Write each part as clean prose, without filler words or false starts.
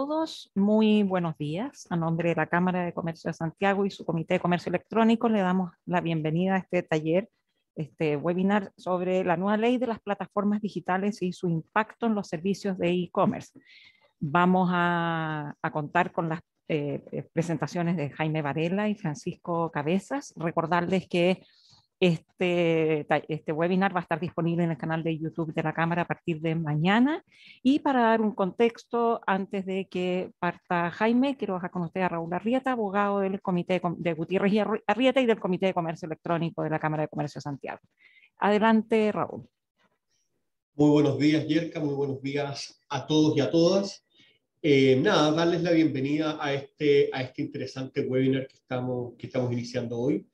todos, muy buenos días. A nombre de la Cámara de Comercio de Santiago y su Comité de Comercio Electrónico le damos la bienvenida a este taller, este webinar sobre la nueva ley de las plataformas digitales y su impacto en los servicios de e-commerce. Vamos a contar con las presentaciones de Jaime Varela y Francisco Cabezas. Recordarles que este webinar va a estar disponible en el canal de YouTube de la Cámara a partir de mañana. Y para dar un contexto, antes de que parta Jaime, quiero dejar con usted a Raúl Arrieta, abogado del Comité de Gutiérrez y Arrieta y del Comité de Comercio Electrónico de la Cámara de Comercio de Santiago. Adelante, Raúl. Muy buenos días, Yerka, muy buenos días a todos y a todas. Darles la bienvenida a este interesante webinar que estamos iniciando hoy.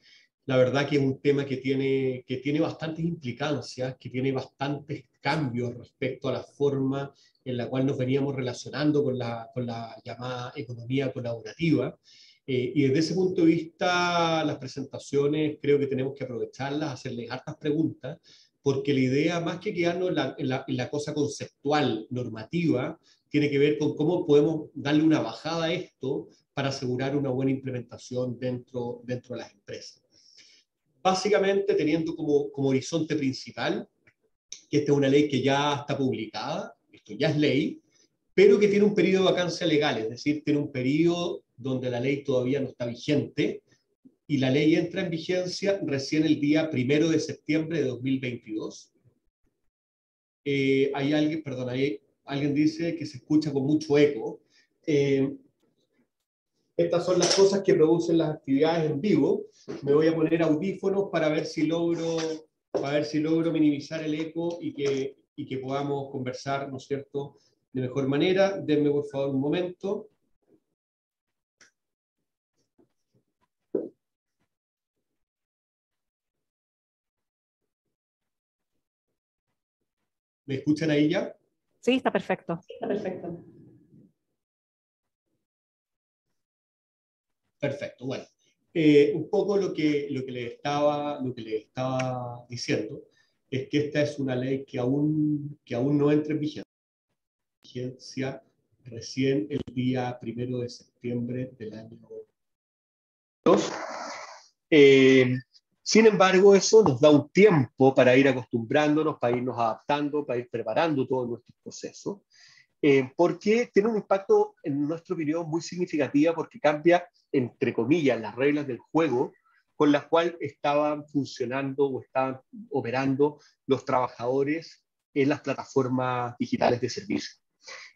La verdad que es un tema que tiene bastantes implicancias, que tiene bastantes cambios respecto a la forma en la cual nos veníamos relacionando con la llamada economía colaborativa. Y desde ese punto de vista, las presentaciones creo que tenemos que aprovecharlas, hacerles hartas preguntas, porque la idea, más que quedarnos en la cosa conceptual, normativa, tiene que ver con cómo podemos darle una bajada a esto para asegurar una buena implementación dentro de las empresas. Básicamente teniendo como horizonte principal que esta es una ley que ya está publicada, esto ya es ley, pero que tiene un periodo de vacancia legal, es decir, tiene un periodo donde la ley todavía no está vigente, y la ley entra en vigencia recién el día 1 de septiembre de 2022. Alguien dice que se escucha con mucho eco. Estas son las cosas que producen las actividades en vivo. Me voy a poner audífonos para ver si logro minimizar el eco y que podamos conversar, ¿no es cierto?, de mejor manera. Denme por favor un momento. ¿Me escuchan ahí ya? Sí, está perfecto. Perfecto, bueno. Un poco lo que les estaba diciendo es que esta es una ley que aún no entra en vigencia recién el día 1 de septiembre del año 2. Sin embargo, eso nos da un tiempo para ir acostumbrándonos, para irnos adaptando, para ir preparando todo nuestro proceso, porque tiene un impacto, en nuestra opinión, muy significativa, porque cambia, entre comillas, las reglas del juego con las cuales estaban funcionando o estaban operando los trabajadores en las plataformas digitales de servicio.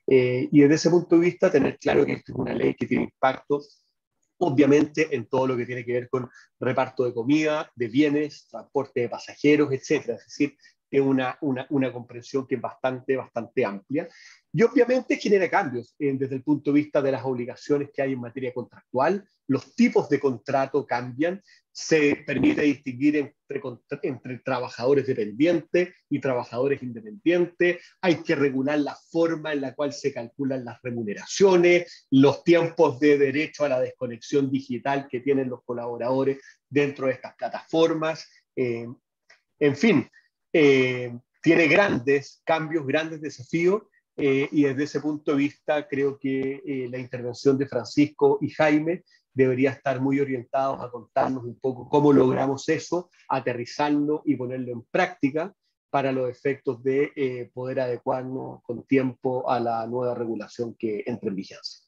Y desde ese punto de vista, tener claro que esta es una ley que tiene impacto, obviamente, en todo lo que tiene que ver con reparto de comida, de bienes, transporte de pasajeros, etc. Es decir, es una comprensión que es bastante amplia. Y obviamente genera cambios desde el punto de vista de las obligaciones que hay en materia contractual. Los tipos de contrato cambian. Se permite distinguir entre trabajadores dependientes y trabajadores independientes. Hay que regular la forma en la cual se calculan las remuneraciones, los tiempos de derecho a la desconexión digital que tienen los colaboradores dentro de estas plataformas. En fin, tiene grandes cambios, grandes desafíos, y desde ese punto de vista creo que la intervención de Francisco y Jaime debería estar muy orientados a contarnos un poco cómo logramos eso, aterrizarlo y ponerlo en práctica para los efectos de poder adecuarnos con tiempo a la nueva regulación que entre en vigencia.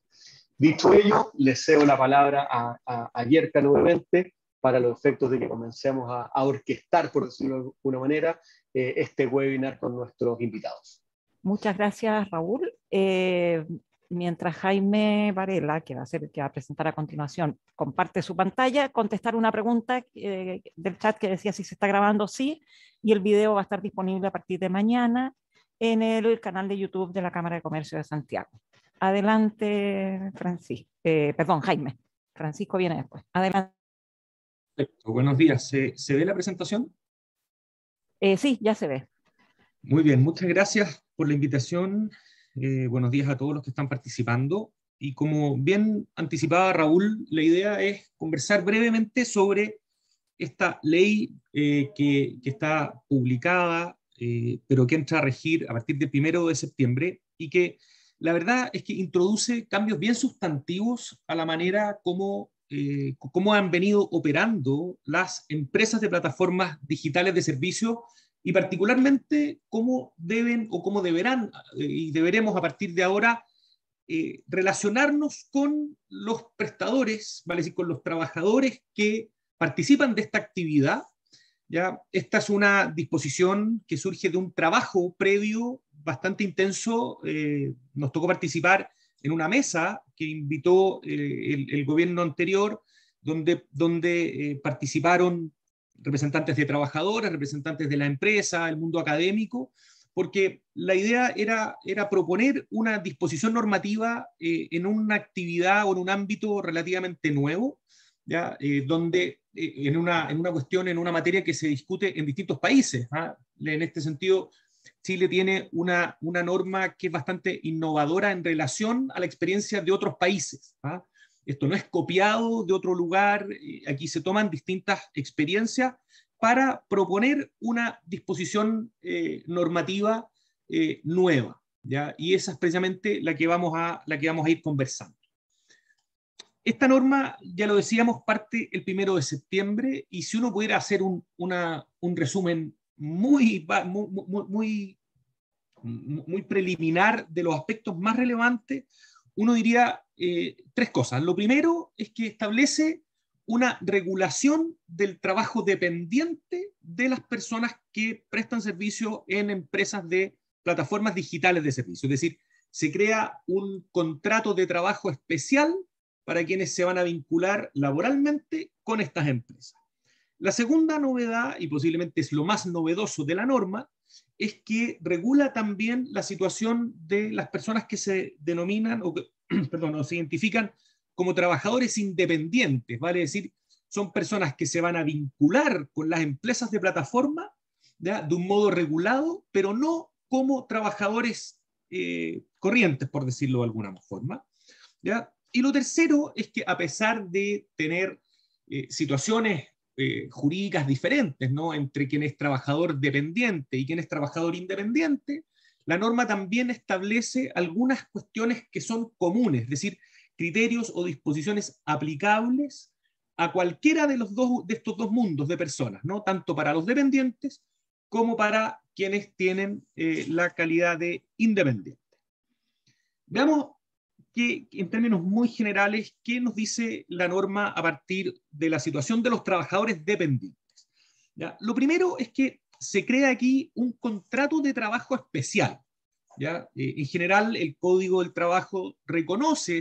Dicho ello, les cedo la palabra a Yerka nuevamente para los efectos de que comencemos a orquestar, por decirlo de alguna manera, este webinar con nuestros invitados. Muchas gracias, Raúl. Mientras Jaime Varela, que va a presentar a continuación, comparte su pantalla, contestar una pregunta del chat que decía si se está grabando, sí, y el video va a estar disponible a partir de mañana en el canal de YouTube de la Cámara de Comercio de Santiago. Adelante, Jaime. Francisco viene después. Adelante. Perfecto. Buenos días. ¿Se ve la presentación? Sí, ya se ve. Muy bien, muchas gracias por la invitación. Buenos días a todos los que están participando. Y como bien anticipaba Raúl, la idea es conversar brevemente sobre esta ley que está publicada, pero que entra a regir a partir del 1 de septiembre y que la verdad es que introduce cambios bien sustantivos a la manera como han venido operando las empresas de plataformas digitales de servicio y particularmente cómo deben o cómo deberán y deberemos a partir de ahora relacionarnos con los prestadores, vale decir, con los trabajadores que participan de esta actividad. ¿Ya? Esta es una disposición que surge de un trabajo previo bastante intenso. Nos tocó participar en una mesa que invitó el gobierno anterior, donde participaron representantes de trabajadores, representantes de la empresa, el mundo académico, porque la idea era proponer una disposición normativa en una actividad o en un ámbito relativamente nuevo, ¿ya? Donde en una cuestión, en una materia que se discute en distintos países. ¿Ah? En este sentido, Chile tiene una norma que es bastante innovadora en relación a la experiencia de otros países. ¿Ah? Esto no es copiado de otro lugar, aquí se toman distintas experiencias para proponer una disposición normativa nueva, ¿ya? Y esa es precisamente la que vamos a ir conversando. Esta norma, ya lo decíamos, parte el 1 de septiembre, y si uno pudiera hacer un resumen muy preliminar de los aspectos más relevantes, uno diría tres cosas. Lo primero es que establece una regulación del trabajo dependiente de las personas que prestan servicio en empresas de plataformas digitales de servicio. Es decir, se crea un contrato de trabajo especial para quienes se van a vincular laboralmente con estas empresas. La segunda novedad, y posiblemente es lo más novedoso de la norma, es que regula también la situación de las personas que se denominan o se identifican como trabajadores independientes, vale decir, son personas que se van a vincular con las empresas de plataforma, ¿ya? De un modo regulado, pero no como trabajadores corrientes, por decirlo de alguna forma, ¿ya? Y lo tercero es que a pesar de tener situaciones jurídicas diferentes, ¿no? Entre quien es trabajador dependiente y quien es trabajador independiente, la norma también establece algunas cuestiones que son comunes, es decir, criterios o disposiciones aplicables a cualquiera de estos dos mundos de personas, ¿no? Tanto para los dependientes como para quienes tienen la calidad de independiente. Veamos que, en términos muy generales, qué nos dice la norma a partir de la situación de los trabajadores dependientes. ¿Ya? Lo primero es que se crea aquí un contrato de trabajo especial. ¿Ya? En general, el Código del Trabajo reconoce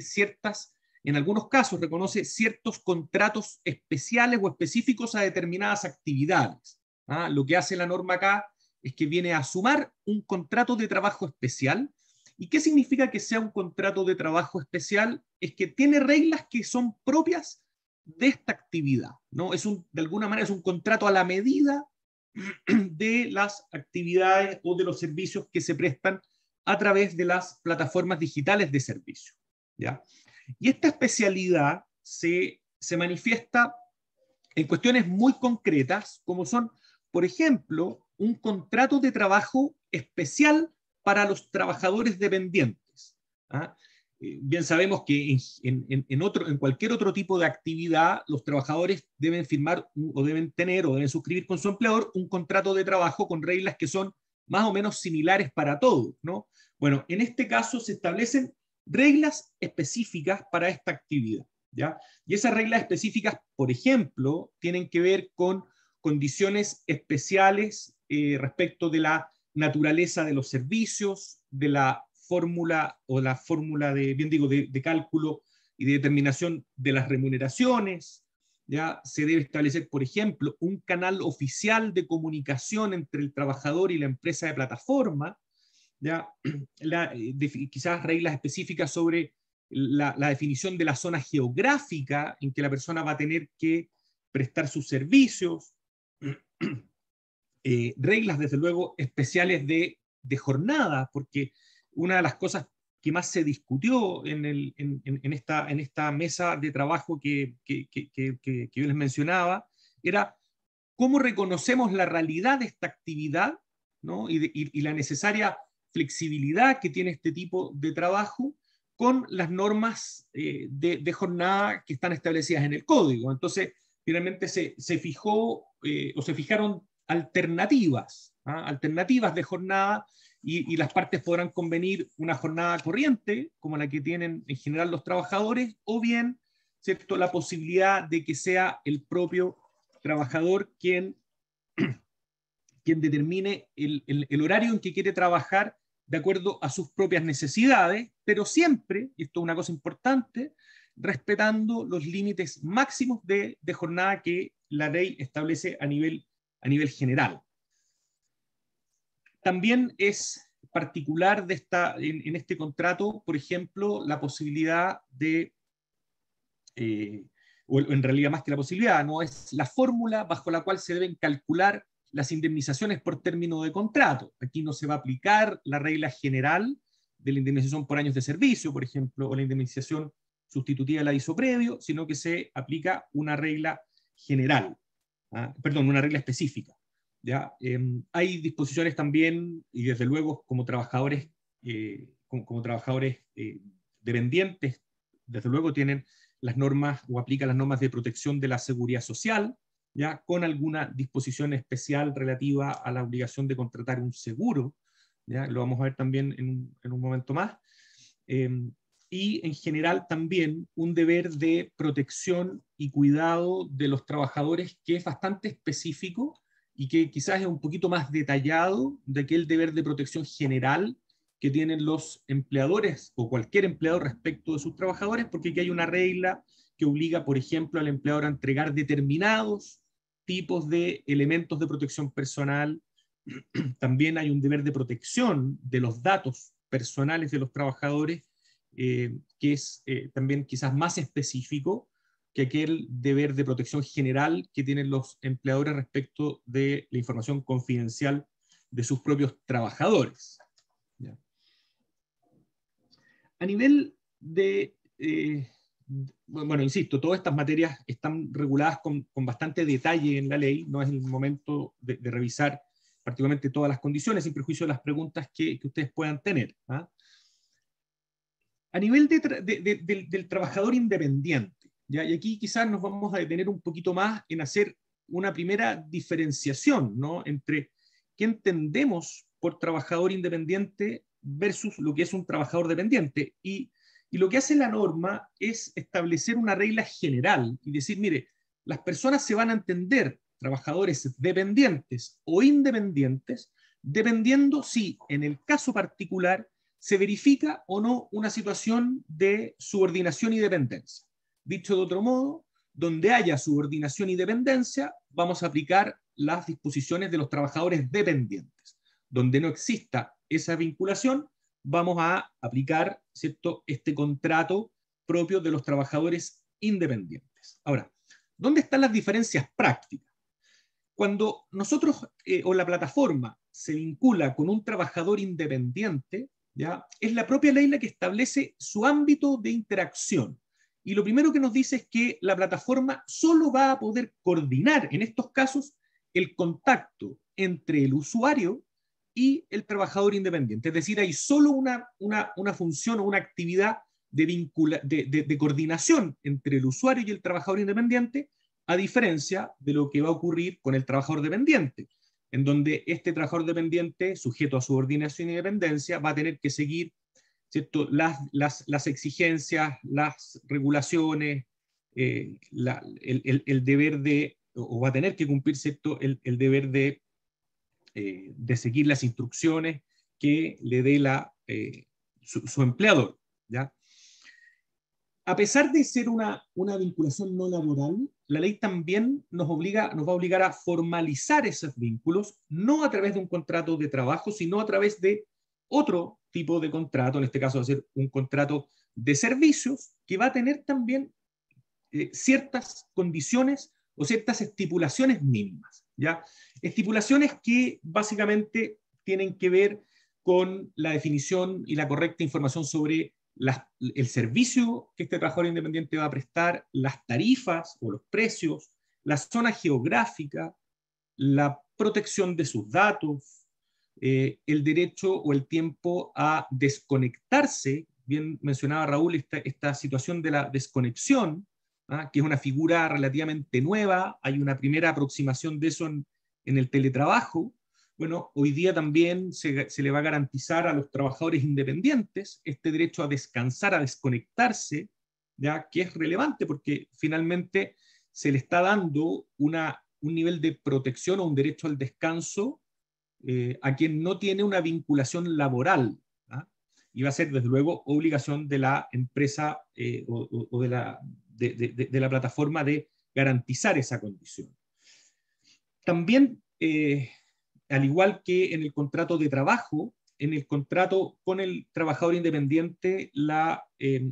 en algunos casos, reconoce ciertos contratos especiales o específicos a determinadas actividades. ¿Ah? Lo que hace la norma acá es que viene a sumar un contrato de trabajo especial. ¿Y qué significa que sea un contrato de trabajo especial? Es que tiene reglas que son propias de esta actividad, ¿no? De alguna manera es un contrato a la medida de las actividades o de los servicios que se prestan a través de las plataformas digitales de servicio, ¿ya? Y esta especialidad se manifiesta en cuestiones muy concretas, como son, por ejemplo, un contrato de trabajo especial para los trabajadores dependientes. ¿Ah? Bien sabemos que en cualquier otro tipo de actividad, los trabajadores deben firmar o deben tener o deben suscribir con su empleador un contrato de trabajo con reglas que son más o menos similares para todos, ¿no? Bueno, en este caso se establecen reglas específicas para esta actividad, ¿ya? Y esas reglas específicas, por ejemplo, tienen que ver con condiciones especiales respecto de la naturaleza de los servicios, de la fórmula de cálculo y de determinación de las remuneraciones. Ya se debe establecer, por ejemplo, un canal oficial de comunicación entre el trabajador y la empresa de plataforma, ya quizás reglas específicas sobre la definición de la zona geográfica en que la persona va a tener que prestar sus servicios, reglas, desde luego, especiales de jornada, porque una de las cosas que más se discutió en esta mesa de trabajo que yo les mencionaba, era cómo reconocemos la realidad de esta actividad, ¿no? y la necesaria flexibilidad que tiene este tipo de trabajo con las normas de jornada que están establecidas en el código. Entonces, finalmente se fijó o se fijaron alternativas, alternativas de jornada, y las partes podrán convenir una jornada corriente, como la que tienen en general los trabajadores, o bien, ¿cierto?, la posibilidad de que sea el propio trabajador quien determine el horario en que quiere trabajar de acuerdo a sus propias necesidades, pero siempre, y esto es una cosa importante, respetando los límites máximos de jornada que la ley establece a nivel general. También es particular en este contrato, por ejemplo, la posibilidad de, o en realidad más que la posibilidad, no es la fórmula bajo la cual se deben calcular las indemnizaciones por término de contrato. Aquí no se va a aplicar la regla general de la indemnización por años de servicio, por ejemplo, o la indemnización sustitutiva del aviso previo, sino que se aplica una regla general, una regla específica. ¿Ya? Hay disposiciones también, y desde luego como trabajadores, dependientes, desde luego tienen las normas o aplican las normas de protección de la seguridad social, ¿ya?, con alguna disposición especial relativa a la obligación de contratar un seguro, ¿ya? Lo vamos a ver también en un momento más. Y en general también un deber de protección y cuidado de los trabajadores que es bastante específico y que quizás es un poquito más detallado de aquel deber de protección general que tienen los empleadores o cualquier empleador respecto de sus trabajadores, porque aquí hay una regla que obliga, por ejemplo, al empleador a entregar determinados tipos de elementos de protección personal. También hay un deber de protección de los datos personales de los trabajadores, que es también quizás más específico que aquel deber de protección general que tienen los empleadores respecto de la información confidencial de sus propios trabajadores. ¿Ya? A nivel de, bueno, insisto, todas estas materias están reguladas con bastante detalle en la ley, no es el momento de revisar particularmente todas las condiciones, sin perjuicio de las preguntas que ustedes puedan tener. A nivel del trabajador independiente, ¿ya? Y aquí quizás nos vamos a detener un poquito más en hacer una primera diferenciación, ¿no?, entre qué entendemos por trabajador independiente versus lo que es un trabajador dependiente. Y lo que hace la norma es establecer una regla general y decir, mire, las personas se van a entender trabajadores dependientes o independientes dependiendo si en el caso particular se verifica o no una situación de subordinación y dependencia. Dicho de otro modo, donde haya subordinación y dependencia, vamos a aplicar las disposiciones de los trabajadores dependientes. Donde no exista esa vinculación, vamos a aplicar, ¿cierto?, este contrato propio de los trabajadores independientes. Ahora, ¿dónde están las diferencias prácticas? Cuando nosotros o la plataforma se vincula con un trabajador independiente, ¿ya?, es la propia ley la que establece su ámbito de interacción. Y lo primero que nos dice es que la plataforma solo va a poder coordinar en estos casos el contacto entre el usuario y el trabajador independiente. Es decir, hay solo una función o una actividad de coordinación entre el usuario y el trabajador independiente, a diferencia de lo que va a ocurrir con el trabajador dependiente, en donde este trabajador dependiente, sujeto a subordinación y dependencia, va a tener que seguir, ¿cierto?, las exigencias, las regulaciones, el deber de, o va a tener que cumplir, ¿cierto?, el deber de seguir las instrucciones que le dé su empleador, ¿ya? A pesar de ser una vinculación no laboral, la ley también nos va a obligar a formalizar esos vínculos, no a través de un contrato de trabajo, sino a través de otro tipo de contrato, en este caso va a ser un contrato de servicios, que va a tener también ciertas condiciones o ciertas estipulaciones mínimas, ¿ya? Estipulaciones que básicamente tienen que ver con la definición y la correcta información sobre el servicio que este trabajador independiente va a prestar, las tarifas o los precios, la zona geográfica, la protección de sus datos, el derecho o el tiempo a desconectarse. Bien mencionaba Raúl esta situación de la desconexión, que es una figura relativamente nueva. Hay una primera aproximación de eso en el teletrabajo. Bueno, hoy día también se le va a garantizar a los trabajadores independientes este derecho a descansar, a desconectarse, ya que es relevante porque finalmente se le está dando un nivel de protección o un derecho al descanso a quien no tiene una vinculación laboral. Y va a ser, desde luego, obligación de la empresa o de la plataforma de garantizar esa condición. También, al igual que en el contrato de trabajo, en el contrato con el trabajador independiente, la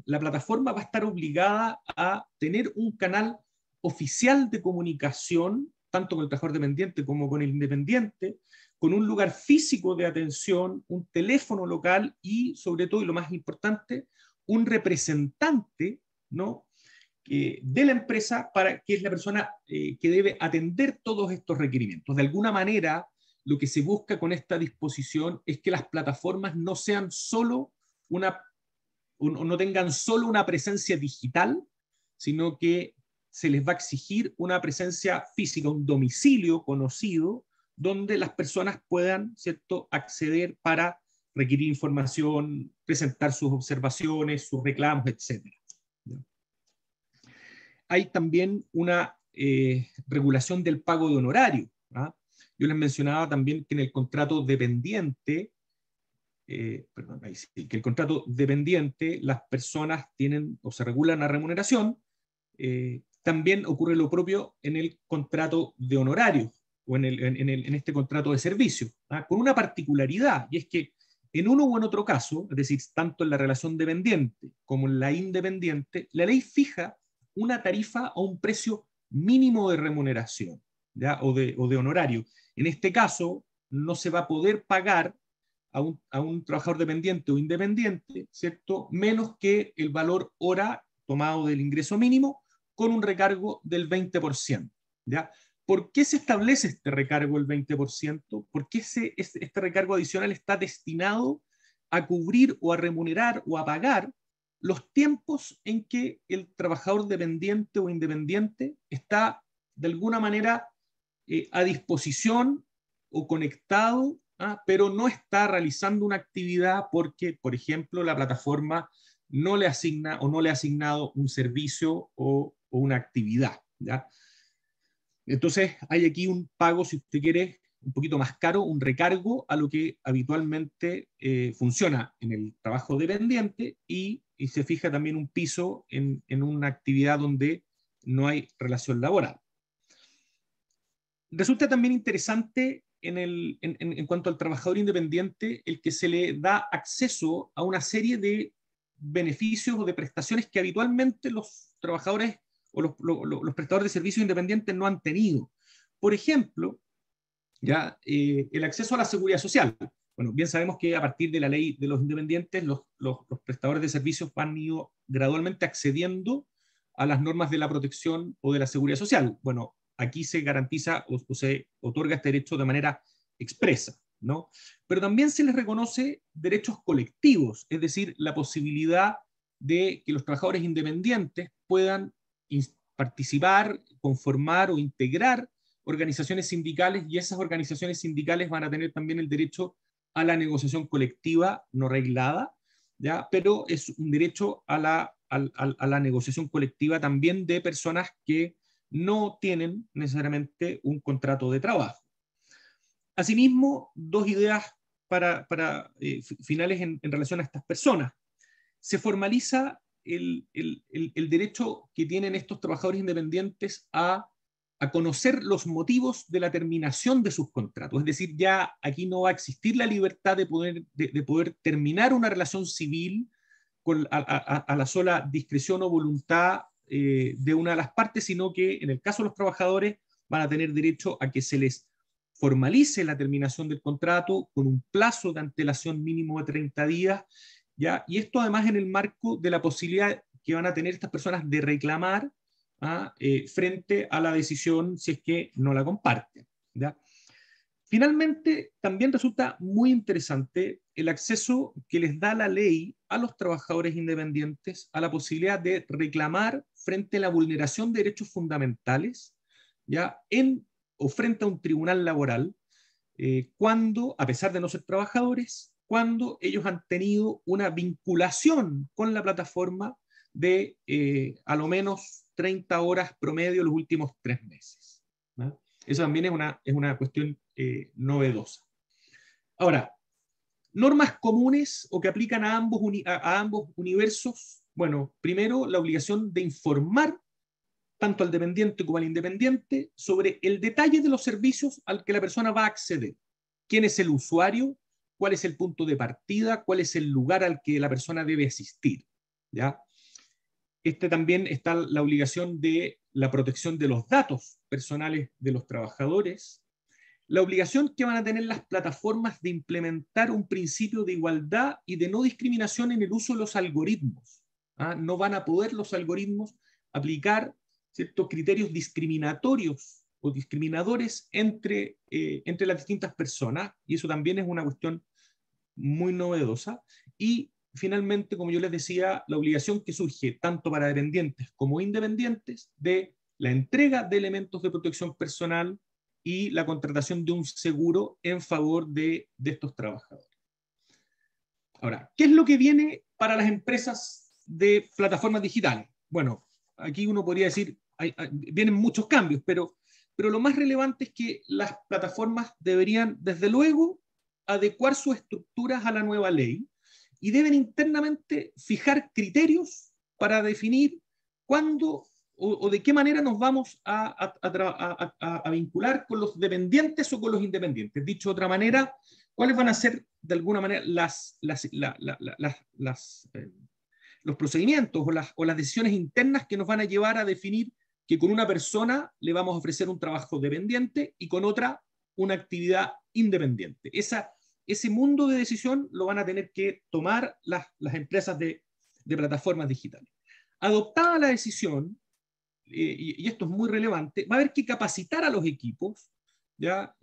plataforma va a estar obligada a tener un canal oficial de comunicación, tanto con el trabajador dependiente como con el independiente, con un lugar físico de atención, un teléfono local y, sobre todo, y lo más importante, un representante, ¿no?, de la empresa, que es la persona que debe atender todos estos requerimientos. De alguna manera, lo que se busca con esta disposición es que las plataformas no sean solo no tengan solo una presencia digital, sino que se les va a exigir una presencia física, un domicilio conocido, donde las personas puedan, ¿cierto?, acceder para requerir información, presentar sus observaciones, sus reclamos, etc. Hay también una regulación del pago de honorario. Yo les mencionaba también que en el contrato dependiente, que el contrato dependiente, las personas tienen o se regula una remuneración. También ocurre lo propio en el contrato de honorario o en este contrato de servicio, con una particularidad, y es que en uno u en otro caso, es decir, tanto en la relación dependiente como en la independiente, la ley fija una tarifa o un precio mínimo de remuneración, ¿ya?, o de honorario. En este caso, no se va a poder pagar a un trabajador dependiente o independiente, ¿cierto?, menos que el valor hora tomado del ingreso mínimo, con un recargo del 20%. ¿Ya? ¿Por qué se establece este recargo del 20%? Porque este recargo adicional está destinado a cubrir o a remunerar o a pagar los tiempos en que el trabajador dependiente o independiente está de alguna manera a disposición o conectado, pero no está realizando una actividad porque, por ejemplo, la plataforma no le asigna o no le ha asignado un servicio o una actividad. ¿Ya? Entonces hay aquí un pago, si usted quiere, un poquito más caro, un recargo a lo que habitualmente funciona en el trabajo dependiente y se fija también un piso en una actividad donde no hay relación laboral. Resulta también interesante en cuanto al trabajador independiente el que se le da acceso a una serie de beneficios o de prestaciones que habitualmente los trabajadores o los prestadores de servicios independientes no han tenido. Por ejemplo, ¿ya? El acceso a la seguridad social. Bueno, bien sabemos que a partir de la ley de los independientes, los prestadores de servicios han ido gradualmente accediendo a las normas de la protección o de la seguridad social. Bueno, aquí se garantiza o se otorga este derecho de manera expresa, ¿no? Pero también se les reconoce derechos colectivos, es decir, la posibilidad de que los trabajadores independientes puedan participar, conformar o integrar organizaciones sindicales, y esas organizaciones sindicales van a tener también el derecho a la negociación colectiva no reglada, ¿ya? Pero es un derecho a la negociación colectiva también de personas que no tienen necesariamente un contrato de trabajo. Asimismo, dos ideas para finales en relación a estas personas. Se formaliza el derecho que tienen estos trabajadores independientes a conocer los motivos de la terminación de sus contratos. Es decir, ya aquí no va a existir la libertad de poder terminar una relación civil a la sola discreción o voluntad de una de las partes, sino que en el caso de los trabajadores van a tener derecho a que se les formalice la terminación del contrato con un plazo de antelación mínimo de 30 días, ¿ya? Y esto además en el marco de la posibilidad que van a tener estas personas de reclamar frente a la decisión si es que no la comparten, ¿ya? Finalmente, también resulta muy interesante el acceso que les da la ley a los trabajadores independientes a la posibilidad de reclamar frente a la vulneración de derechos fundamentales, ya o frente a un tribunal laboral, cuando, a pesar de no ser trabajadores, cuando ellos han tenido una vinculación con la plataforma de a lo menos 30 horas promedio los últimos 3 meses. ¿No? Eso también es una cuestión novedosa. Ahora, normas comunes o que aplican a ambos universos. Bueno, primero, la obligación de informar tanto al dependiente como al independiente sobre el detalle de los servicios al que la persona va a acceder. ¿Quién es el usuario? ¿Cuál es el punto de partida? ¿Cuál es el lugar al que la persona debe asistir? ¿Ya? También está la obligación de la protección de los datos personales de los trabajadores, la obligación que van a tener las plataformas de implementar un principio de igualdad y de no discriminación en el uso de los algoritmos. No van a poder los algoritmos aplicar ciertos criterios discriminatorios o discriminadores entre las distintas personas, y eso también es una cuestión muy novedosa. Y finalmente, como yo les decía, la obligación que surge tanto para dependientes como independientes de la entrega de elementos de protección personal y la contratación de un seguro en favor de estos trabajadores. Ahora, ¿qué es lo que viene para las empresas de plataformas digitales? Bueno, aquí uno podría decir, vienen muchos cambios, pero lo más relevante es que las plataformas deberían, desde luego, adecuar sus estructuras a la nueva ley y deben internamente fijar criterios para definir cuándo o de qué manera nos vamos a vincular con los dependientes o con los independientes. Dicho de otra manera, ¿cuáles van a ser, de alguna manera, los procedimientos o las decisiones internas que nos van a llevar a definir que con una persona le vamos a ofrecer un trabajo dependiente y con otra una actividad independiente? Ese mundo de decisión lo van a tener que tomar las empresas de plataformas digitales. Adoptada la decisión, y esto es muy relevante, va a haber que capacitar a los equipos, ¿ya?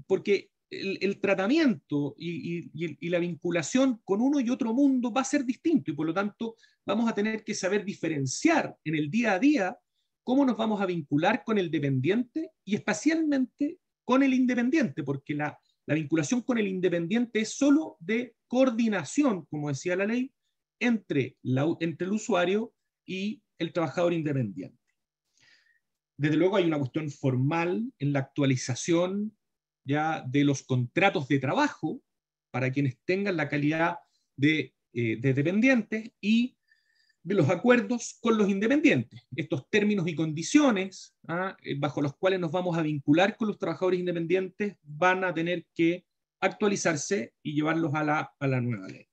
Porque el tratamiento y la vinculación con uno y otro mundo va a ser distinto, y por lo tanto vamos a tener que saber diferenciar en el día a día cómo nos vamos a vincular con el dependiente y especialmente con el independiente, porque la vinculación con el independiente es solo de coordinación, como decía la ley, entre el usuario y el trabajador independiente. Desde luego hay una cuestión formal en la actualización ya de los contratos de trabajo para quienes tengan la calidad de dependientes y de los acuerdos con los independientes. Estos términos y condiciones bajo los cuales nos vamos a vincular con los trabajadores independientes van a tener que actualizarse y llevarlos a la nueva ley.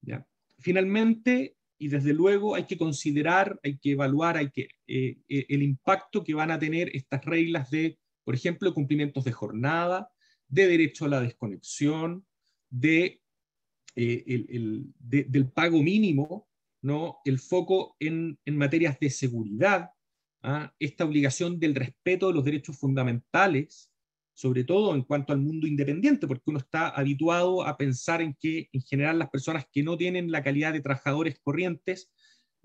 ¿Ya? Finalmente, y desde luego hay que considerar, hay que evaluar el impacto que van a tener estas reglas de, por ejemplo, cumplimientos de jornada, de derecho a la desconexión, del pago mínimo, ¿no? El foco en materias de seguridad, esta obligación del respeto de los derechos fundamentales, sobre todo en cuanto al mundo independiente, porque uno está habituado a pensar en que en general las personas que no tienen la calidad de trabajadores corrientes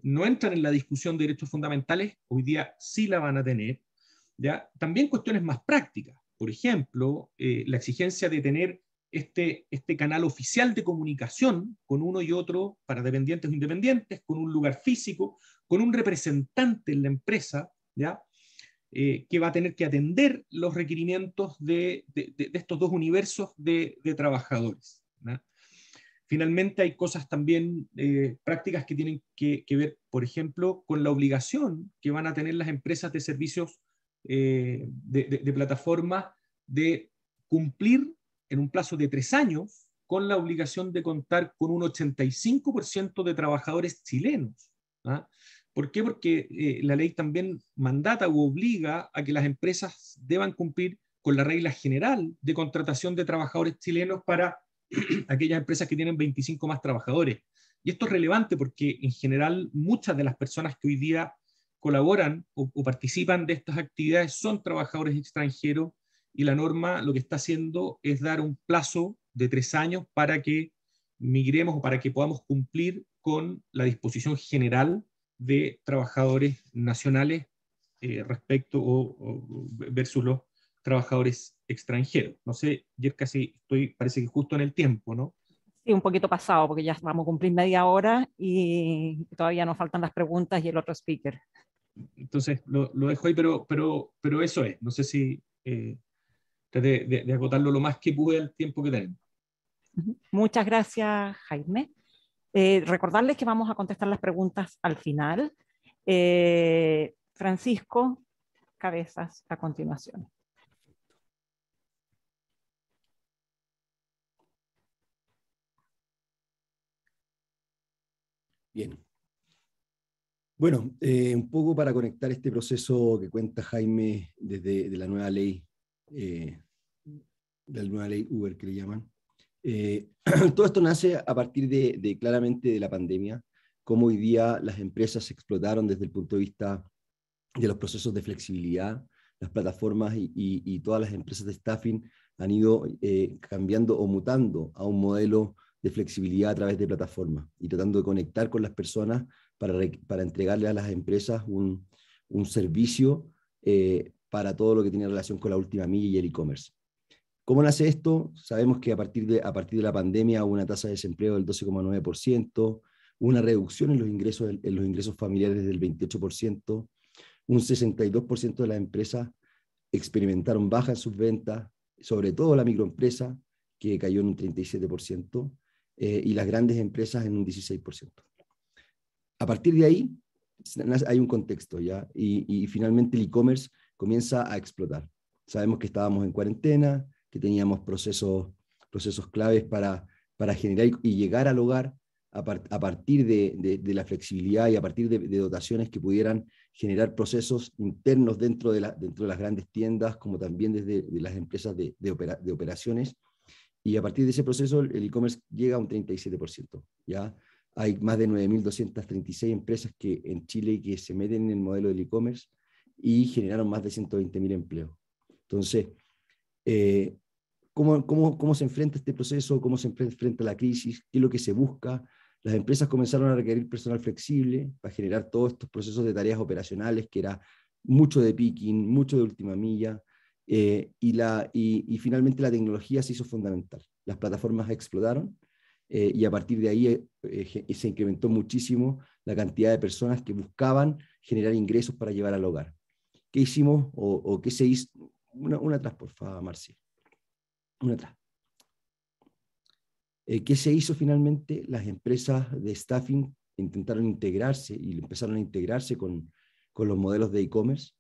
no entran en la discusión de derechos fundamentales, hoy día sí la van a tener. ¿Ya? También cuestiones más prácticas, por ejemplo, la exigencia de tener este canal oficial de comunicación con uno y otro para dependientes o independientes, con un lugar físico, con un representante en la empresa, ¿ya? Que va a tener que atender los requerimientos de estos dos universos de trabajadores, ¿no? Finalmente hay cosas también prácticas que tienen que ver, por ejemplo, con la obligación que van a tener las empresas de servicios de plataforma de cumplir en un plazo de 3 años con la obligación de contar con un 85% de trabajadores chilenos. ¿Por qué? Porque la ley también mandata u obliga a que las empresas deban cumplir con la regla general de contratación de trabajadores chilenos para aquellas empresas que tienen 25 más trabajadores. Y esto es relevante porque en general muchas de las personas que hoy día colaboran o participan de estas actividades son trabajadores extranjeros y la norma lo que está haciendo es dar un plazo de 3 años para que migremos o para que podamos cumplir con la disposición general de trabajadores nacionales respecto versus los trabajadores extranjeros. No sé, Yerka, si parece que justo en el tiempo, ¿no? Sí, un poquito pasado, porque ya vamos a cumplir media hora y todavía nos faltan las preguntas y el otro speaker. Entonces, lo dejo ahí, pero eso es. No sé si traté de agotarlo lo más que pude al tiempo que tenemos. Muchas gracias, Jaime. Recordarles que vamos a contestar las preguntas al final. Francisco Cabezas, a continuación. Bien. Bueno, un poco para conectar este proceso que cuenta Jaime desde de la nueva ley, de la nueva ley Uber que le llaman. Todo esto nace a partir de claramente de la pandemia, cómo hoy día las empresas se explotaron desde el punto de vista de los procesos de flexibilidad, las plataformas y todas las empresas de staffing han ido cambiando o mutando a un modelo de flexibilidad a través de plataformas y tratando de conectar con las personas para entregarle a las empresas un servicio para todo lo que tiene relación con la última milla y el e-commerce. ¿Cómo nace esto? Sabemos que a partir de la pandemia hubo una tasa de desempleo del 12,9%, una reducción en los ingresos familiares del 28%, un 62% de las empresas experimentaron baja en sus ventas, sobre todo la microempresa, que cayó en un 37%, y las grandes empresas en un 16%. A partir de ahí hay un contexto, ¿ya? Y finalmente el e-commerce comienza a explotar. Sabemos que estábamos en cuarentena, que teníamos procesos claves para generar y llegar al hogar a partir de la flexibilidad y a partir de dotaciones que pudieran generar procesos internos dentro de las grandes tiendas, como también desde las empresas de operaciones. Y a partir de ese proceso el e-commerce llega a un 37%. ¿Ya? Hay más de 9.236 empresas en Chile que se meten en el modelo del e-commerce y generaron más de 120.000 empleos. Entonces, ¿cómo se enfrenta este proceso? ¿Cómo se enfrenta la crisis? ¿Qué es lo que se busca? Las empresas comenzaron a requerir personal flexible para generar todos estos procesos de tareas operacionales, que era mucho de picking, mucho de última milla, y finalmente la tecnología se hizo fundamental. Las plataformas explotaron y a partir de ahí se incrementó muchísimo la cantidad de personas que buscaban generar ingresos para llevar al hogar. ¿Qué hicimos o qué se hizo? Una atrás, por favor, Marcia. Una atrás. ¿Qué se hizo finalmente? Las empresas de staffing intentaron integrarse y empezaron a integrarse con los modelos de e-commerce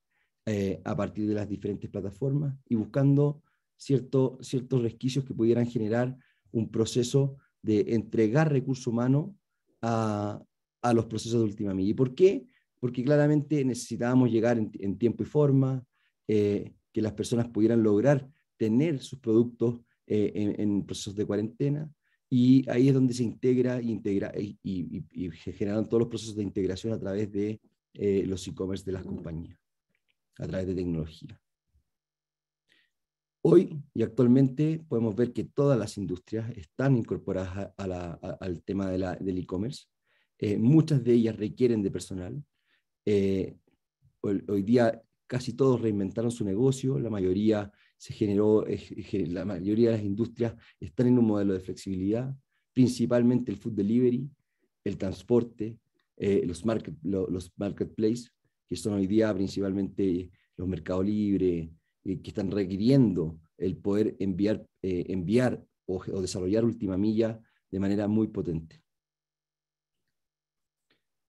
a partir de las diferentes plataformas y buscando ciertos resquicios que pudieran generar un proceso de entregar recurso humano a los procesos de última milla. ¿Y por qué? Porque claramente necesitábamos llegar en tiempo y forma, que las personas pudieran lograr tener sus productos en procesos de cuarentena, y ahí es donde se integra y se generan todos los procesos de integración a través de los e-commerce de las compañías, a través de tecnología. Hoy y actualmente podemos ver que todas las industrias están incorporadas al tema del e-commerce. Muchas de ellas requieren de personal. Hoy día casi todos reinventaron su negocio, la mayoría la mayoría de las industrias están en un modelo de flexibilidad, principalmente el food delivery, el transporte, los marketplaces, que son hoy día principalmente los Mercado Libre, que están requiriendo el poder enviar o desarrollar última milla de manera muy potente.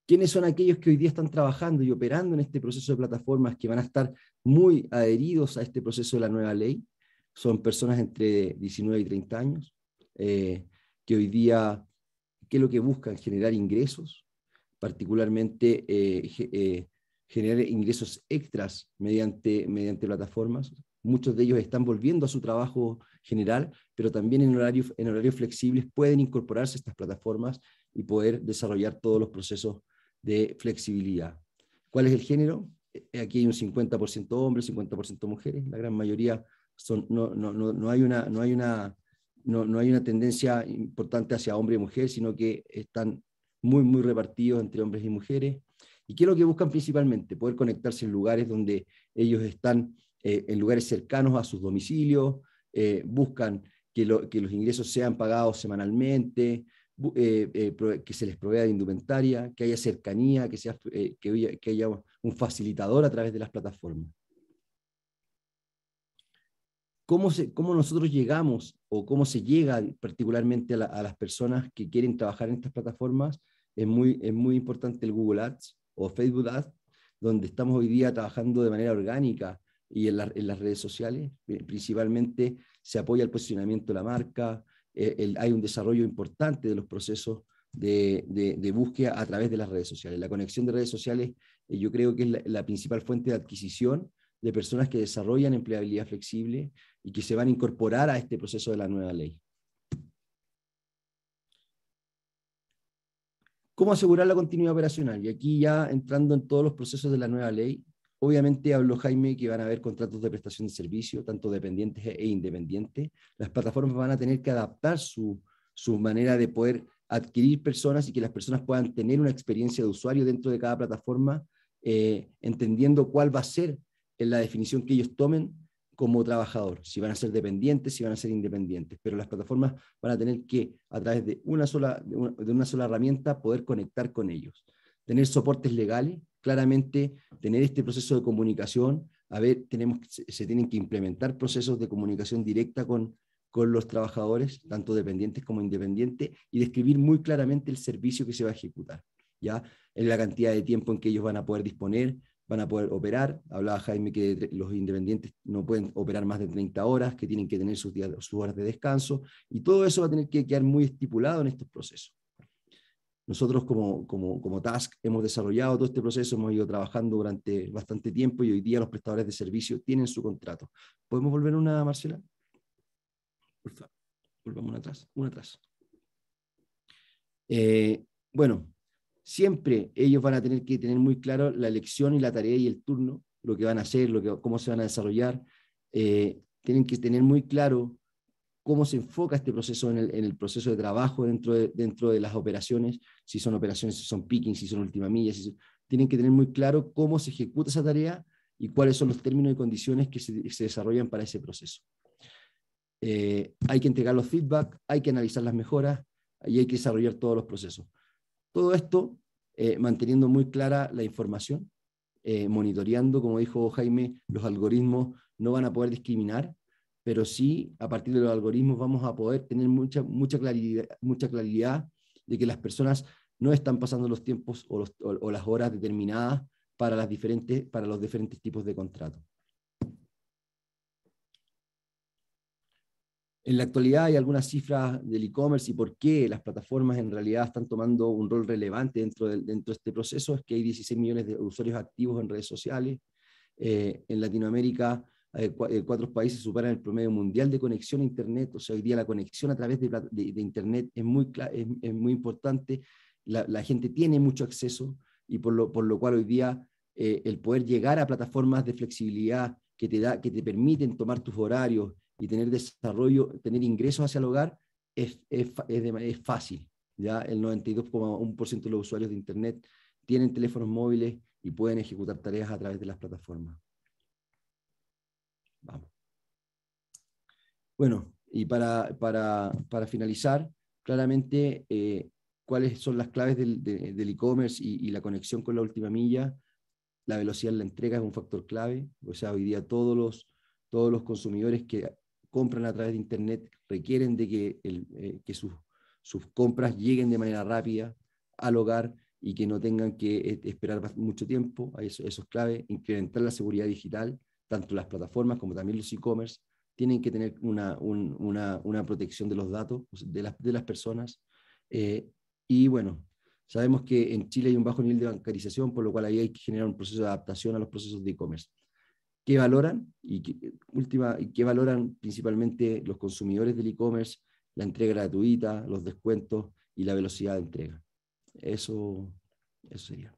¿Quiénes son aquellos que hoy día están trabajando y operando en este proceso de plataformas que van a estar muy adheridos a este proceso de la nueva ley? Son personas entre 19 y 30 años, que hoy día, ¿qué es lo que buscan? Generar ingresos, particularmente generar ingresos extras mediante plataformas. Muchos de ellos están volviendo a su trabajo general, pero también en horarios flexibles pueden incorporarse a estas plataformas y poder desarrollar todos los procesos de flexibilidad. ¿Cuál es el género? Aquí hay un 50% hombres, 50% mujeres. La gran mayoría no hay una tendencia importante hacia hombre y mujer, sino que están muy repartidos entre hombres y mujeres. ¿Y qué es lo que buscan principalmente? Poder conectarse en lugares donde ellos están, en lugares cercanos a sus domicilios, buscan que los ingresos sean pagados semanalmente, que se les provea de indumentaria, que haya cercanía, que haya un facilitador a través de las plataformas. ¿Cómo nosotros llegamos o cómo se llega particularmente a las personas que quieren trabajar en estas plataformas? Es muy importante el Google Ads o Facebook Ads, donde estamos hoy día trabajando de manera orgánica y en las redes sociales. Principalmente se apoya el posicionamiento de la marca, hay un desarrollo importante de los procesos de búsqueda a través de las redes sociales. La conexión de redes sociales yo creo que es la principal fuente de adquisición de personas que desarrollan empleabilidad flexible y que se van a incorporar a este proceso de la nueva ley. ¿Cómo asegurar la continuidad operacional? Y aquí ya entrando en todos los procesos de la nueva ley, obviamente habló Jaime que van a haber contratos de prestación de servicio, tanto dependientes e independientes. Las plataformas van a tener que adaptar su manera de poder adquirir personas y que las personas puedan tener una experiencia de usuario dentro de cada plataforma, entendiendo cuál va a ser en la definición que ellos tomen como trabajador, si van a ser dependientes, si van a ser independientes, pero las plataformas van a tener que, a través de una sola herramienta, poder conectar con ellos. Tener soportes legales, claramente tener este proceso de comunicación, se tienen que implementar procesos de comunicación directa con los trabajadores, tanto dependientes como independientes, y describir muy claramente el servicio que se va a ejecutar, ¿ya? En la cantidad de tiempo en que ellos van a poder disponer, van a poder operar. Hablaba Jaime que los independientes no pueden operar más de 30 horas, que tienen que tener sus horas de descanso, y todo eso va a tener que quedar muy estipulado en estos procesos. Nosotros como Task hemos desarrollado todo este proceso, hemos ido trabajando durante bastante tiempo y hoy día los prestadores de servicio tienen su contrato. ¿Podemos volver una, Marcela? Por favor, volvamos una atrás. Bueno, siempre ellos van a tener que tener muy claro la elección y la tarea y el turno, lo que van a hacer, cómo se van a desarrollar. Tienen que tener muy claro cómo se enfoca este proceso en el proceso de trabajo dentro de las operaciones, si son picking, si son última milla, tienen que tener muy claro cómo se ejecuta esa tarea y cuáles son los términos y condiciones que se desarrollan para ese proceso. Hay que entregar los feedback, hay que analizar las mejoras y hay que desarrollar todos los procesos. Todo esto manteniendo muy clara la información, monitoreando, como dijo Jaime, los algoritmos no van a poder discriminar, pero sí, a partir de los algoritmos vamos a poder tener mucha claridad de que las personas no están pasando los tiempos o las horas determinadas para los diferentes tipos de contratos. En la actualidad hay algunas cifras del e-commerce y por qué las plataformas en realidad están tomando un rol relevante dentro de este proceso. Es que hay 16 millones de usuarios activos en redes sociales. En Latinoamérica, 4 países superan el promedio mundial de conexión a Internet. O sea, hoy día la conexión a través de Internet es muy importante. La gente tiene mucho acceso y por lo cual hoy día el poder llegar a plataformas de flexibilidad que te permiten tomar tus horarios y tener desarrollo, tener ingresos hacia el hogar, es fácil. ¿Ya? El 92,1% de los usuarios de Internet tienen teléfonos móviles y pueden ejecutar tareas a través de las plataformas. Vamos. Bueno, y para finalizar, claramente, cuáles son las claves del e-commerce y la conexión con la última milla. La velocidad en la entrega es un factor clave. O sea, hoy día todos los consumidores que compran a través de Internet requieren de que sus compras lleguen de manera rápida al hogar y que no tengan que esperar mucho tiempo. Eso es clave. Incrementar la seguridad digital, tanto las plataformas como también los e-commerce tienen que tener una protección de los datos de las personas. Y bueno, sabemos que en Chile hay un bajo nivel de bancarización, por lo cual ahí hay que generar un proceso de adaptación a los procesos de e-commerce. ¿Qué valoran? ¿Qué valoran principalmente los consumidores del e-commerce? La entrega gratuita, los descuentos y la velocidad de entrega. Eso sería.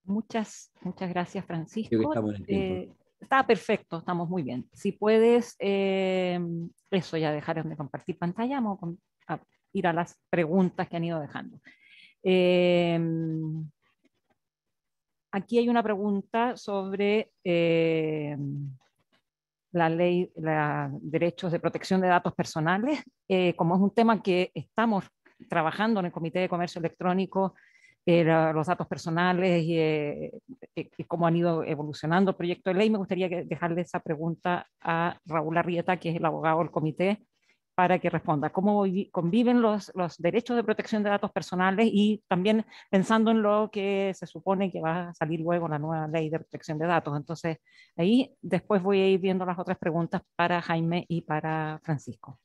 Muchas gracias, Francisco. Creo que estamos en el tiempo. Está perfecto, estamos muy bien. Si puedes, eso, ya dejar de compartir pantalla, vamos a ir a las preguntas que han ido dejando. Aquí hay una pregunta sobre la ley, derechos de protección de datos personales. Como es un tema que estamos trabajando en el Comité de Comercio Electrónico, los datos personales y cómo han ido evolucionando el proyecto de ley, me gustaría dejarle esa pregunta a Raúl Arrieta, que es el abogado del comité, para que responda. ¿Cómo conviven los derechos de protección de datos personales y también pensando en lo que se supone que va a salir luego la nueva ley de protección de datos? Entonces, ahí después voy a ir viendo las otras preguntas para Jaime y para Francisco.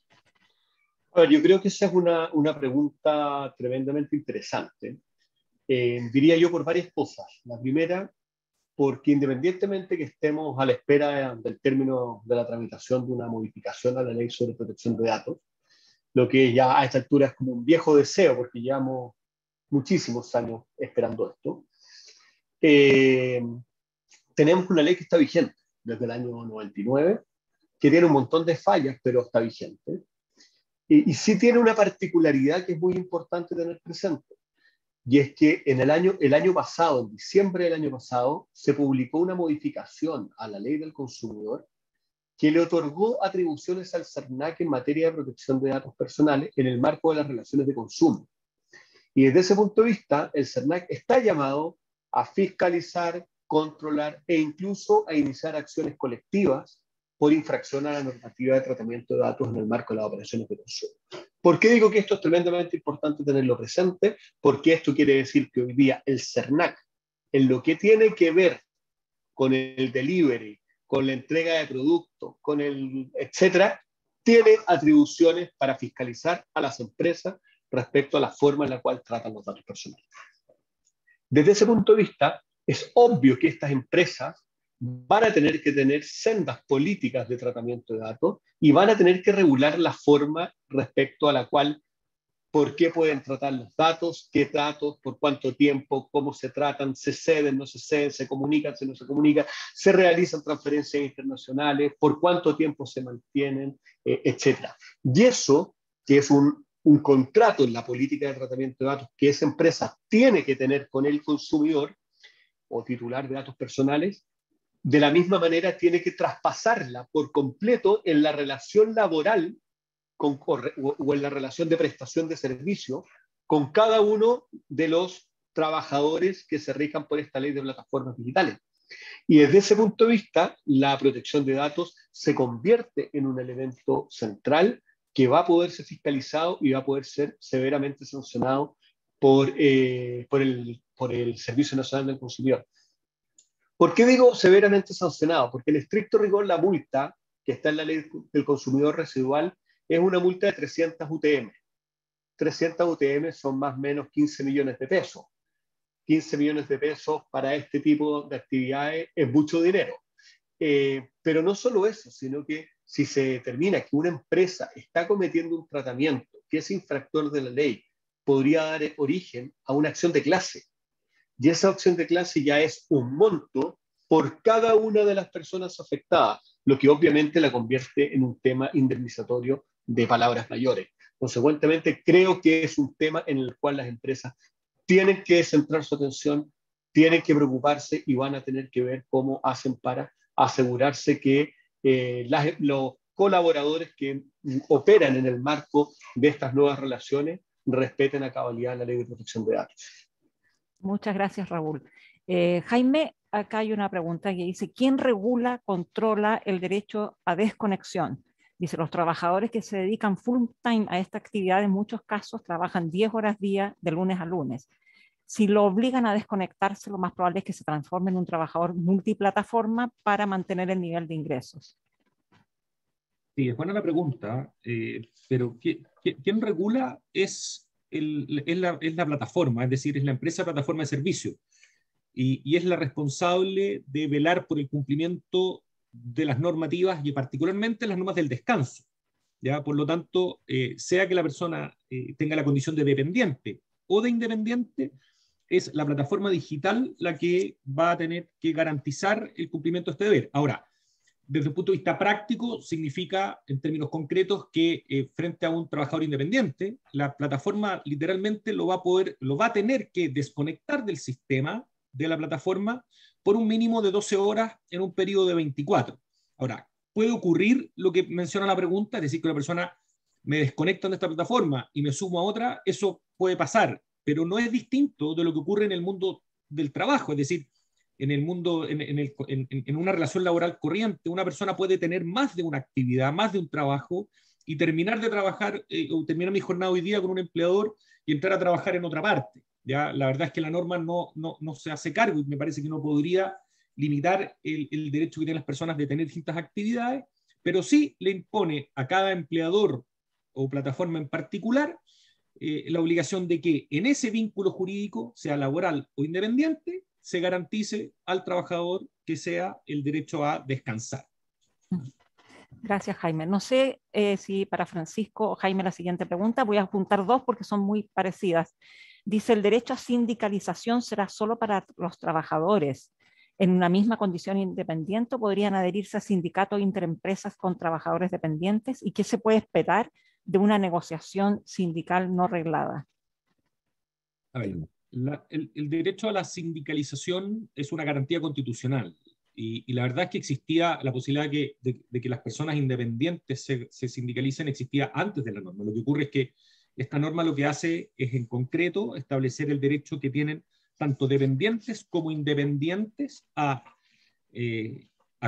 A ver, yo creo que esa es una pregunta tremendamente interesante. Diría yo por varias cosas. La primera, porque independientemente que estemos a la espera del término de la tramitación de una modificación a la ley sobre protección de datos, lo que ya a esta altura es como un viejo deseo, porque llevamos muchísimos años esperando esto, tenemos una ley que está vigente desde el año 99, que tiene un montón de fallas, pero está vigente. Y sí tiene una particularidad que es muy importante tener presente. Y es que en el año pasado, en diciembre del año pasado, se publicó una modificación a la ley del consumidor que le otorgó atribuciones al CERNAC en materia de protección de datos personales en el marco de las relaciones de consumo. Y desde ese punto de vista, el CERNAC está llamado a fiscalizar, controlar e incluso a iniciar acciones colectivas por infracción a la normativa de tratamiento de datos en el marco de las operaciones de consumo. ¿Por qué digo que esto es tremendamente importante tenerlo presente? Porque esto quiere decir que hoy día el CERNAC, en lo que tiene que ver con el delivery, con la entrega de productos, con el etcétera, tiene atribuciones para fiscalizar a las empresas respecto a la forma en la cual tratan los datos personales. Desde ese punto de vista, es obvio que estas empresas van a tener que tener sendas políticas de tratamiento de datos y van a tener que regular la forma respecto a la cual, por qué pueden tratar los datos, qué datos, por cuánto tiempo, cómo se tratan, se ceden, no se ceden, se comunican, no se comunican, se realizan transferencias internacionales, por cuánto tiempo se mantienen, etc. Y eso, que es un contrato en la política de tratamiento de datos que esa empresa tiene que tener con el consumidor o titular de datos personales, de la misma manera tiene que traspasarla por completo en la relación laboral o en la relación de prestación de servicio con cada uno de los trabajadores que se rijan por esta ley de plataformas digitales. Y desde ese punto de vista, la protección de datos se convierte en un elemento central que va a poder ser fiscalizado y va a poder ser severamente sancionado por el Servicio Nacional del Consumidor. ¿Por qué digo severamente sancionado? Porque en estricto rigor la multa que está en la ley del consumidor residual es una multa de 300 UTM. 300 UTM son más o menos 15 millones de pesos. 15 millones de pesos para este tipo de actividades es mucho dinero. Pero no solo eso, sino que si se determina que una empresa está cometiendo un tratamiento que es infractor de la ley, podría dar origen a una acción de clase. Y esa acción de clase ya es un monto por cada una de las personas afectadas, lo que obviamente la convierte en un tema indemnizatorio de palabras mayores. Consecuentemente, creo que es un tema en el cual las empresas tienen que centrar su atención, tienen que preocuparse y van a tener que ver cómo hacen para asegurarse que los colaboradores que operan en el marco de estas nuevas relaciones respeten a cabalidad la ley de protección de datos. Muchas gracias, Raúl. Jaime, acá hay una pregunta que dice, ¿quién regula, controla el derecho a desconexión? Dice, los trabajadores que se dedican full time a esta actividad en muchos casos trabajan 10 horas día de lunes a lunes. Si lo obligan a desconectarse, lo más probable es que se transforme en un trabajador multiplataforma para mantener el nivel de ingresos. Sí, es buena la pregunta, pero ¿quién regula es la plataforma, es decir, es la empresa plataforma de servicio, y es la responsable de velar por el cumplimiento de las normativas y particularmente las normas del descanso. ¿Ya? Por lo tanto, sea que la persona tenga la condición de dependiente o de independiente, es la plataforma digital la que va a tener que garantizar el cumplimiento de este deber. Ahora, desde el punto de vista práctico, significa, en términos concretos, que frente a un trabajador independiente, la plataforma literalmente lo va a tener que desconectar del sistema, de la plataforma, por un mínimo de 12 horas en un periodo de 24. Ahora, puede ocurrir lo que menciona la pregunta, es decir, que una persona me desconecta de esta plataforma y me sumo a otra, eso puede pasar, pero no es distinto de lo que ocurre en el mundo del trabajo, es decir, en el mundo, en una relación laboral corriente, una persona puede tener más de una actividad, más de un trabajo, y terminar de trabajar, o terminar mi jornada hoy día con un empleador y entrar a trabajar en otra parte. ¿Ya? La verdad es que la norma no se hace cargo, y me parece que no podría limitar el derecho que tienen las personas de tener distintas actividades, pero sí le impone a cada empleador o plataforma en particular la obligación de que en ese vínculo jurídico, sea laboral o independiente, se garantice al trabajador que sea el derecho a descansar. Gracias, Jaime. No sé si para Francisco o Jaime la siguiente pregunta, voy a juntar dos porque son muy parecidas. Dice, el derecho a sindicalización será solo para los trabajadores. En una misma condición independiente podrían adherirse a sindicatos interempresas con trabajadores dependientes. ¿Y qué se puede esperar de una negociación sindical no reglada? A ver, el derecho a la sindicalización es una garantía constitucional, y la verdad es que existía la posibilidad de que las personas independientes se sindicalicen, existía antes de la norma. Lo que ocurre es que esta norma lo que hace es, en concreto, establecer el derecho que tienen tanto dependientes como independientes a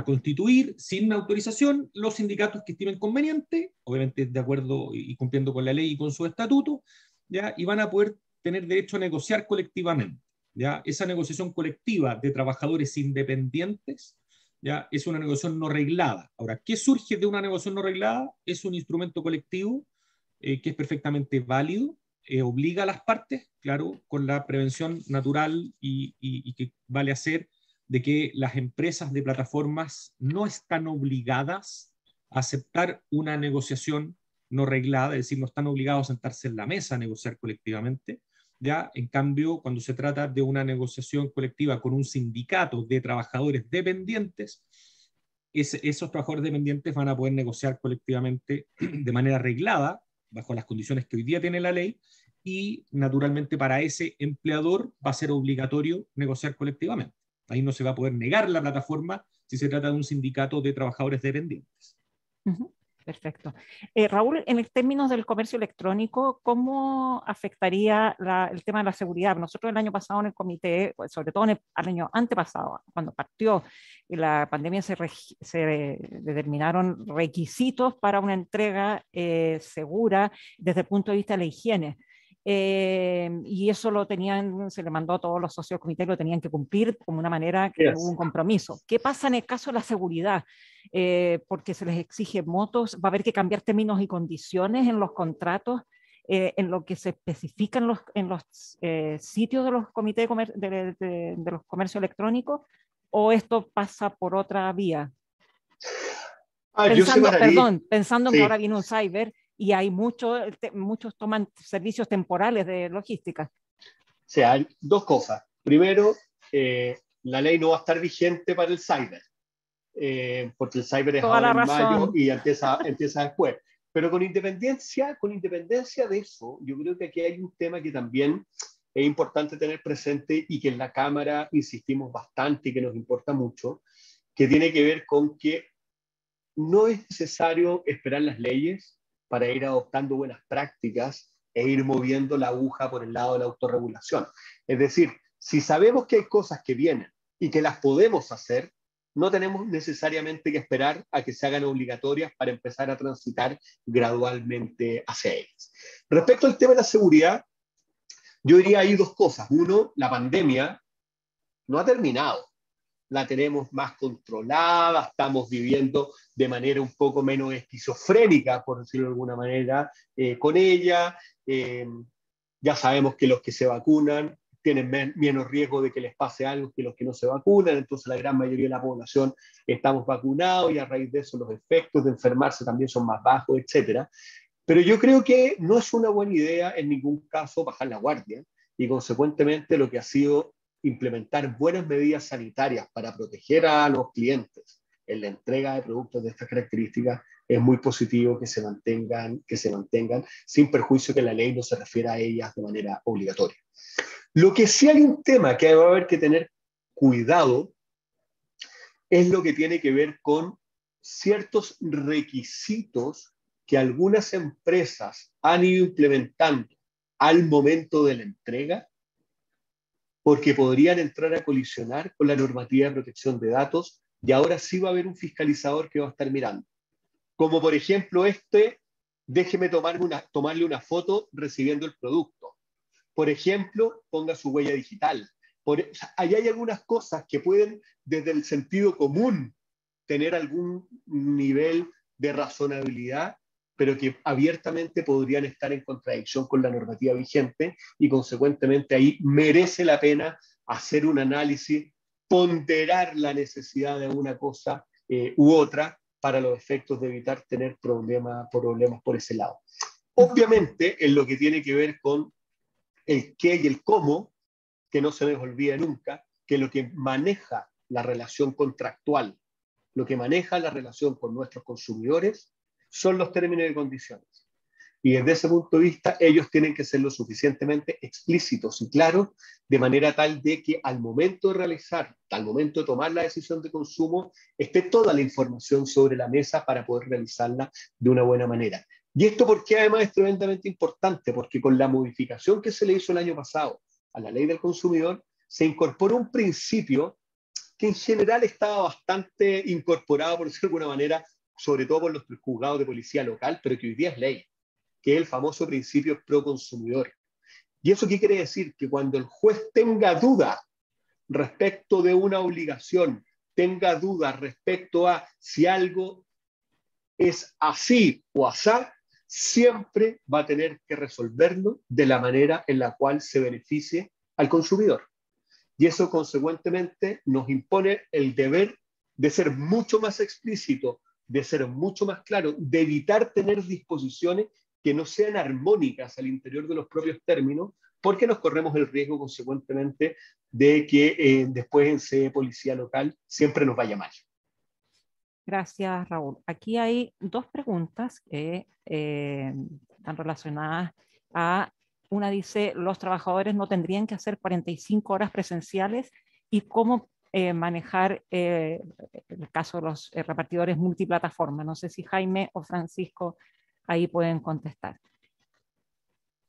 constituir sin autorización los sindicatos que estimen conveniente, obviamente de acuerdo y cumpliendo con la ley y con su estatuto, ¿ya? Y van a poder tener derecho a negociar colectivamente. ¿Ya? Esa negociación colectiva de trabajadores independientes, ¿ya? Es una negociación no reglada. Ahora, ¿qué surge de una negociación no reglada? Es un instrumento colectivo que es perfectamente válido, obliga a las partes, claro, con la prevención natural y que vale hacer de que las empresas de plataformas no están obligadas a aceptar una negociación no reglada, es decir, no están obligados a sentarse en la mesa a negociar colectivamente. ¿Ya? En cambio, cuando se trata de una negociación colectiva con un sindicato de trabajadores dependientes, esos trabajadores dependientes van a poder negociar colectivamente de manera reglada, bajo las condiciones que hoy día tiene la ley, y naturalmente para ese empleador va a ser obligatorio negociar colectivamente. Ahí no se va a poder negar la plataforma si se trata de un sindicato de trabajadores dependientes. Perfecto. Raúl, en términos del comercio electrónico, ¿cómo afectaría el tema de la seguridad? Nosotros el año pasado en el comité, sobre todo el año antepasado, cuando partió la pandemia, se determinaron requisitos para una entrega segura desde el punto de vista de la higiene. Y eso se le mandó a todos los socios del comité, lo tenían que cumplir como una manera que hubo un compromiso. ¿Qué pasa en el caso de la seguridad? Porque se les exige motos, va a haber que cambiar términos y condiciones en los contratos, en lo que se especifica en los sitios de los comités de los comercios electrónicos, o esto pasa por otra vía. Pensando en que ahora viene un cyber y hay muchos toman servicios temporales de logística. O sea, hay dos cosas. Primero, la ley no va a estar vigente para el cyber. Porque el cyber es ahora en mayo y empieza después. Pero con independencia de eso, yo creo que aquí hay un tema que también es importante tener presente y que en la Cámara insistimos bastante y que nos importa mucho, que tiene que ver con que no es necesario esperar las leyes para ir adoptando buenas prácticas e ir moviendo la aguja por el lado de la autorregulación. Es decir, si sabemos que hay cosas que vienen y que las podemos hacer, no tenemos necesariamente que esperar a que se hagan obligatorias para empezar a transitar gradualmente hacia ellas. Respecto al tema de la seguridad, yo diría ahí dos cosas. Uno, la pandemia no ha terminado. La tenemos más controlada, estamos viviendo de manera un poco menos esquizofrénica, por decirlo de alguna manera, con ella. Ya sabemos que los que se vacunan tienen menos riesgo de que les pase algo que los que no se vacunan, entonces la gran mayoría de la población estamos vacunados y a raíz de eso los efectos de enfermarse también son más bajos, etc. Pero yo creo que no es una buena idea en ningún caso bajar la guardia y consecuentemente lo que ha sido implementar buenas medidas sanitarias para proteger a los clientes en la entrega de productos de estas características, es muy positivo que se mantengan sin perjuicio que la ley no se refiera a ellas de manera obligatoria. Lo que sí hay un tema que va a haber que tener cuidado es lo que tiene que ver con ciertos requisitos que algunas empresas han ido implementando al momento de la entrega, porque podrían entrar a colisionar con la normativa de protección de datos, y ahora sí va a haber un fiscalizador que va a estar mirando. Como por ejemplo déjeme tomarle una foto recibiendo el producto. Por ejemplo, ponga su huella digital. Ahí hay algunas cosas que pueden, desde el sentido común, tener algún nivel de razonabilidad, pero que abiertamente podrían estar en contradicción con la normativa vigente, y consecuentemente ahí merece la pena hacer un análisis, ponderar la necesidad de una cosa u otra para los efectos de evitar tener problemas por ese lado. Obviamente, en lo que tiene que ver con el qué y el cómo, que no se les olvide nunca, que lo que maneja la relación contractual, lo que maneja la relación con nuestros consumidores, son los términos y condiciones. Y desde ese punto de vista, ellos tienen que ser lo suficientemente explícitos y claros, de manera tal de que al momento de tomar la decisión de consumo, esté toda la información sobre la mesa para poder realizarla de una buena manera. Y esto porque además es tremendamente importante, porque con la modificación que se le hizo el año pasado a la ley del consumidor, se incorporó un principio que en general estaba bastante incorporado, por decirlo de alguna manera, sobre todo por los juzgados de policía local, pero que hoy día es ley, que es el famoso principio pro consumidor. ¿Y eso qué quiere decir? Que cuando el juez tenga duda respecto de una obligación, tenga duda respecto a si algo es así o asá, siempre va a tener que resolverlo de la manera en la cual se beneficie al consumidor. Y eso consecuentemente nos impone el deber de ser mucho más explícito, de ser mucho más claro, de evitar tener disposiciones que no sean armónicas al interior de los propios términos, porque nos corremos el riesgo consecuentemente de que después en sede policía local siempre nos vaya mal. Gracias, Raúl. Aquí hay dos preguntas que están relacionadas a, una dice, los trabajadores no tendrían que hacer 45 horas presenciales, y cómo manejar el caso de los repartidores multiplataforma. No sé si Jaime o Francisco ahí pueden contestar.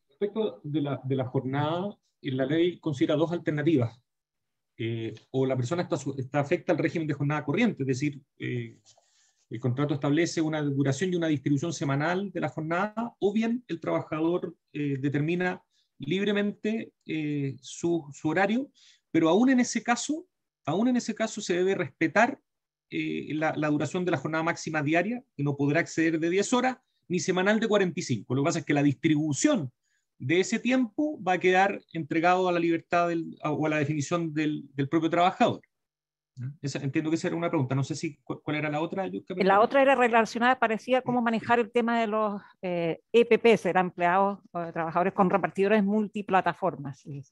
Respecto de la jornada, la ley considera dos alternativas. O la persona está afecta al régimen de jornada corriente, es decir, el contrato establece una duración y una distribución semanal de la jornada, o bien el trabajador determina libremente su horario, pero aún en ese caso se debe respetar la duración de la jornada máxima diaria, que no podrá exceder de 10 horas, ni semanal de 45. Lo que pasa es que la distribución de ese tiempo va a quedar entregado a la libertad o a la definición del propio trabajador. Entiendo que esa era una pregunta. No sé cuál era la otra. La otra era relacionada, parecía, cómo manejar el tema de los EPPs, eran empleados o trabajadores con repartidores multiplataformas. Sí.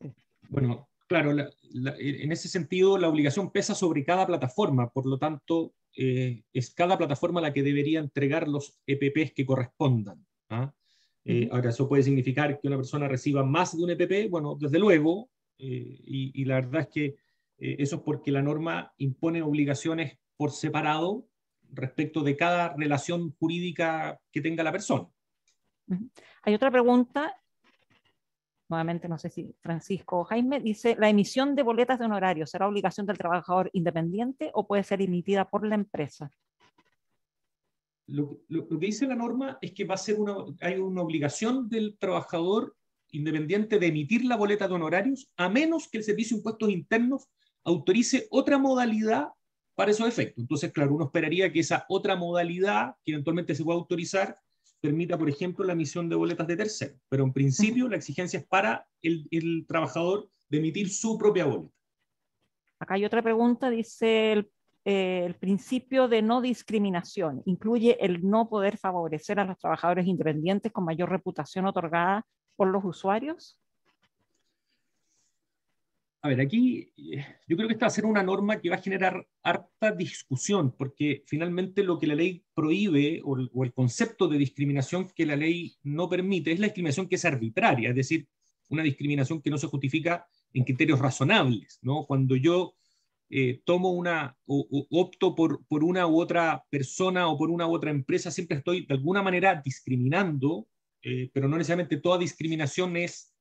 Bueno, claro, en ese sentido la obligación pesa sobre cada plataforma, por lo tanto es cada plataforma la que debería entregar los EPPs que correspondan. Ahora, eso puede significar que una persona reciba más de un EPP, bueno, desde luego, y la verdad es que eso es porque la norma impone obligaciones por separado respecto de cada relación jurídica que tenga la persona. Hay otra pregunta, nuevamente no sé si Francisco o Jaime, dice, ¿la emisión de boletas de honorario será obligación del trabajador independiente o puede ser emitida por la empresa? Lo que dice la norma es que hay una obligación del trabajador independiente de emitir la boleta de honorarios, a menos que el Servicio de Impuestos Internos autorice otra modalidad para esos efectos. Entonces, claro, uno esperaría que esa otra modalidad, que eventualmente se pueda autorizar, permita, por ejemplo, la emisión de boletas de terceros. Pero en principio la exigencia es para el trabajador de emitir su propia boleta. Acá hay otra pregunta, dice el principio de no discriminación incluye el no poder favorecer a los trabajadores independientes con mayor reputación otorgada por los usuarios. A ver, aquí yo creo que esta va a ser una norma que va a generar harta discusión, porque finalmente lo que la ley prohíbe, o el concepto de discriminación que la ley no permite, es la discriminación que es arbitraria, es decir, una discriminación que no se justifica en criterios razonables, ¿no? Cuando yo tomo o opto por una u otra persona o por una u otra empresa, siempre estoy de alguna manera discriminando, pero no necesariamente toda discriminación es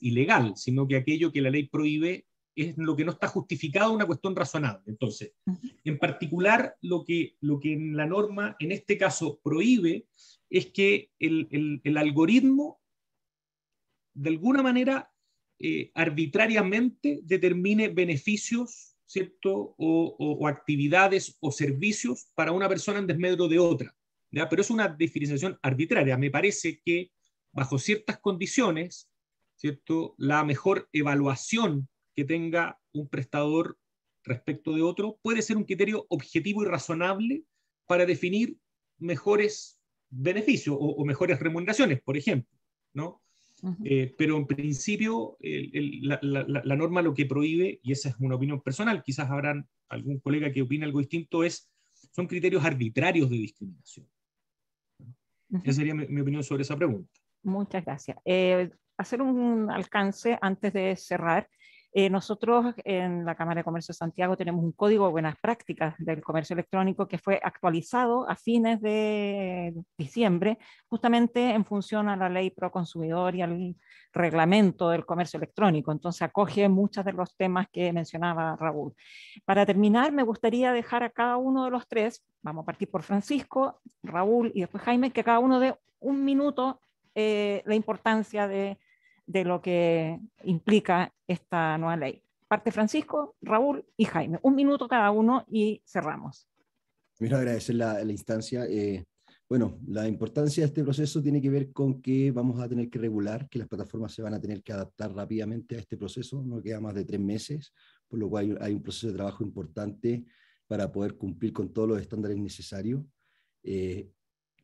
ilegal, sino que aquello que la ley prohíbe es lo que no está justificado, una cuestión razonable. Entonces, en particular, lo que en la norma, en este caso, prohíbe es que el algoritmo, de alguna manera, arbitrariamente determine beneficios, ¿cierto? O actividades o servicios para una persona en desmedro de otra, ¿ya? Pero es una diferenciación arbitraria. Me parece que bajo ciertas condiciones, ¿cierto?, la mejor evaluación que tenga un prestador respecto de otro puede ser un criterio objetivo y razonable para definir mejores beneficios o mejores remuneraciones, por ejemplo, ¿no? Pero en principio la norma lo que prohíbe, y esa es una opinión personal, quizás habrán algún colega que opine algo distinto, son criterios arbitrarios de discriminación. Esa sería mi opinión sobre esa pregunta. Muchas gracias. Hacer un alcance antes de cerrar. Nosotros en la Cámara de Comercio de Santiago tenemos un código de buenas prácticas del comercio electrónico que fue actualizado a fines de diciembre, justamente en función a la ley pro consumidor y al reglamento del comercio electrónico. Entonces acoge muchos de los temas que mencionaba Raúl. Para terminar, me gustaría dejar a cada uno de los tres, vamos a partir por Francisco, Raúl y después Jaime, que cada uno dé un minuto la importancia de lo que implica esta nueva ley. Parte Francisco, Raúl y Jaime. Un minuto cada uno y cerramos. Primero agradecer la instancia. Bueno, la importancia de este proceso tiene que ver con que vamos a tener que regular, que las plataformas se van a tener que adaptar rápidamente a este proceso, no queda más de 3 meses, por lo cual hay un proceso de trabajo importante para poder cumplir con todos los estándares necesarios.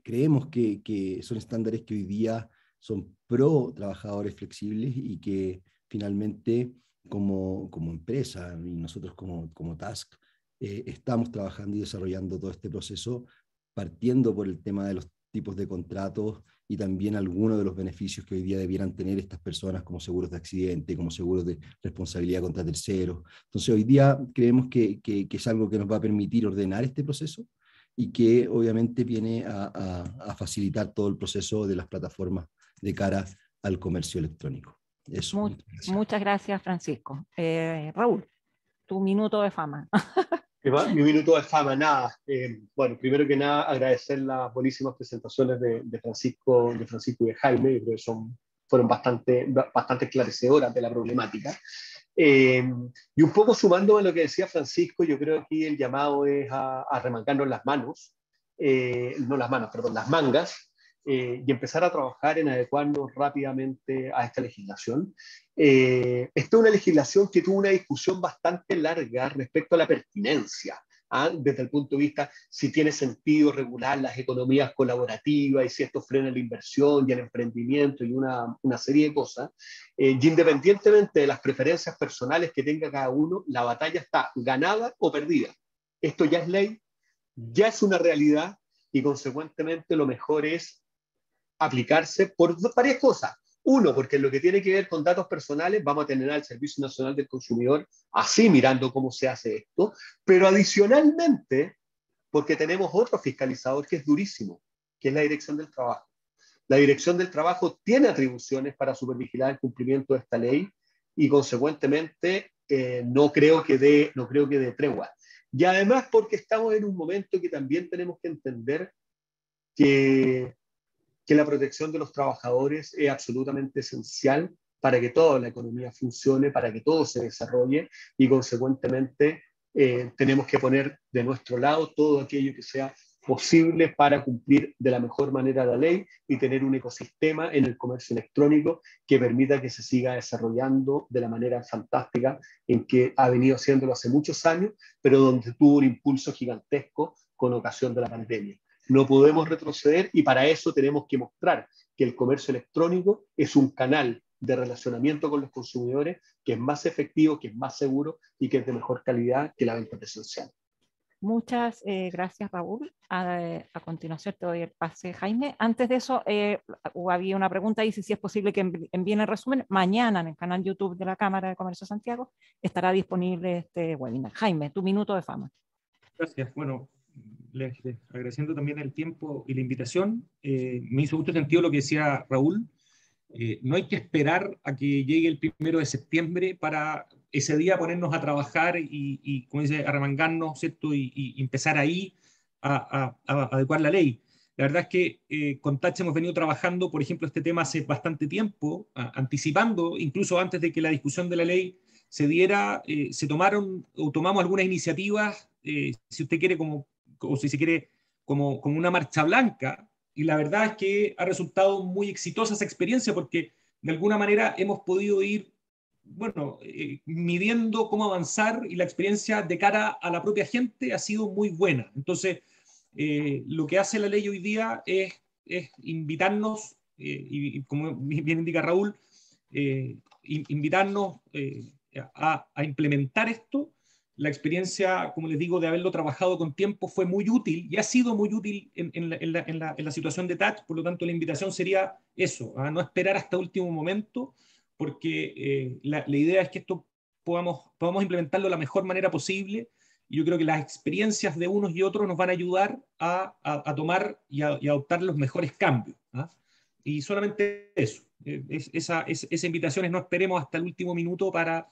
Creemos que son estándares que hoy día son pro trabajadores flexibles y que finalmente como empresa y nosotros como Task estamos trabajando y desarrollando todo este proceso partiendo por el tema de los tipos de contratos y también algunos de los beneficios que hoy día debieran tener estas personas como seguros de accidente, como seguros de responsabilidad contra terceros. Entonces hoy día creemos que es algo que nos va a permitir ordenar este proceso y que obviamente viene a facilitar todo el proceso de las plataformas de cara al comercio electrónico. Eso. Muchas gracias, Francisco. Raúl, tu minuto de fama. Mi minuto de fama, nada. Bueno, primero que nada, agradecer las buenísimas presentaciones de Francisco y de Jaime, yo creo que fueron bastante esclarecedoras de la problemática. Y un poco sumando a lo que decía Francisco, yo creo que aquí el llamado es a remangarnos las manos, las mangas, y empezar a trabajar en adecuarnos rápidamente a esta legislación. Esta es una legislación que tuvo una discusión bastante larga respecto a la pertinencia, desde el punto de vista si tiene sentido regular las economías colaborativas y si esto frena la inversión y el emprendimiento y una serie de cosas. Y independientemente de las preferencias personales que tenga cada uno, la batalla está ganada o perdida. Esto ya es ley, ya es una realidad y consecuentemente lo mejor es aplicarse por varias cosas. Uno, porque en lo que tiene que ver con datos personales vamos a tener al Servicio Nacional del Consumidor así mirando cómo se hace esto, pero adicionalmente porque tenemos otro fiscalizador que es durísimo, que es la Dirección del Trabajo. La Dirección del Trabajo tiene atribuciones para supervigilar el cumplimiento de esta ley y consecuentemente no creo que dé tregua. Y además porque estamos en un momento que también tenemos que entender que la protección de los trabajadores es absolutamente esencial para que toda la economía funcione, para que todo se desarrolle y consecuentemente tenemos que poner de nuestro lado todo aquello que sea posible para cumplir de la mejor manera la ley y tener un ecosistema en el comercio electrónico que permita que se siga desarrollando de la manera fantástica en que ha venido haciéndolo hace muchos años, pero donde tuvo un impulso gigantesco con ocasión de la pandemia. No podemos retroceder y para eso tenemos que mostrar que el comercio electrónico es un canal de relacionamiento con los consumidores, que es más efectivo, que es más seguro y que es de mejor calidad que la venta presencial. Muchas gracias, Raúl. A continuación te doy el pase, Jaime. Antes de eso, había una pregunta, dice si es posible que envíen el resumen. Mañana en el canal YouTube de la Cámara de Comercio de Santiago estará disponible este webinar. Jaime, tu minuto de fama. Gracias. Bueno, agradeciendo también el tiempo y la invitación, me hizo mucho sentido lo que decía Raúl. No hay que esperar a que llegue el 1 de septiembre para ese día ponernos a trabajar y como dice, arremangarnos, ¿cierto? Y empezar ahí a adecuar la ley. La verdad es que con Touch hemos venido trabajando, por ejemplo, este tema hace bastante tiempo, anticipando, incluso antes de que la discusión de la ley se diera, tomamos algunas iniciativas, si usted quiere, o si se quiere, como una marcha blanca, y la verdad es que ha resultado muy exitosa esa experiencia porque de alguna manera hemos podido ir, bueno, midiendo cómo avanzar y la experiencia de cara a la propia gente ha sido muy buena. Entonces, lo que hace la ley hoy día es invitarnos, y como bien indica Raúl, invitarnos a implementar esto. La experiencia, como les digo, de haberlo trabajado con tiempo fue muy útil y ha sido muy útil en la situación de Touch. Por lo tanto, la invitación sería eso, a no esperar hasta último momento, porque la idea es que esto podamos implementarlo de la mejor manera posible, y yo creo que las experiencias de unos y otros nos van a ayudar a tomar y a adoptar los mejores cambios. Y solamente eso, esa invitación es no esperemos hasta el último minuto para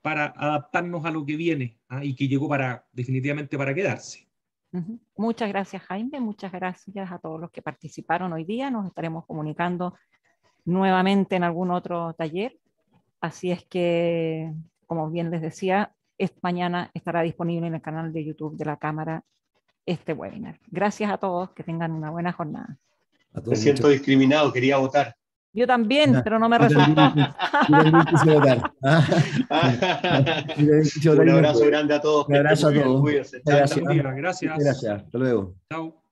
adaptarnos a lo que viene, y que llegó definitivamente para quedarse. Muchas gracias, Jaime. Muchas gracias a todos los que participaron hoy día. Nos estaremos comunicando nuevamente en algún otro taller. Así es que, como bien les decía, mañana estará disponible en el canal de YouTube de la Cámara este webinar. Gracias a todos. Que tengan una buena jornada. Me siento discriminado. Quería votar. Yo también, pero no me resultó. Un abrazo grande a todos. Un abrazo a todos. Gracias. Gracias. Hasta luego. Chao.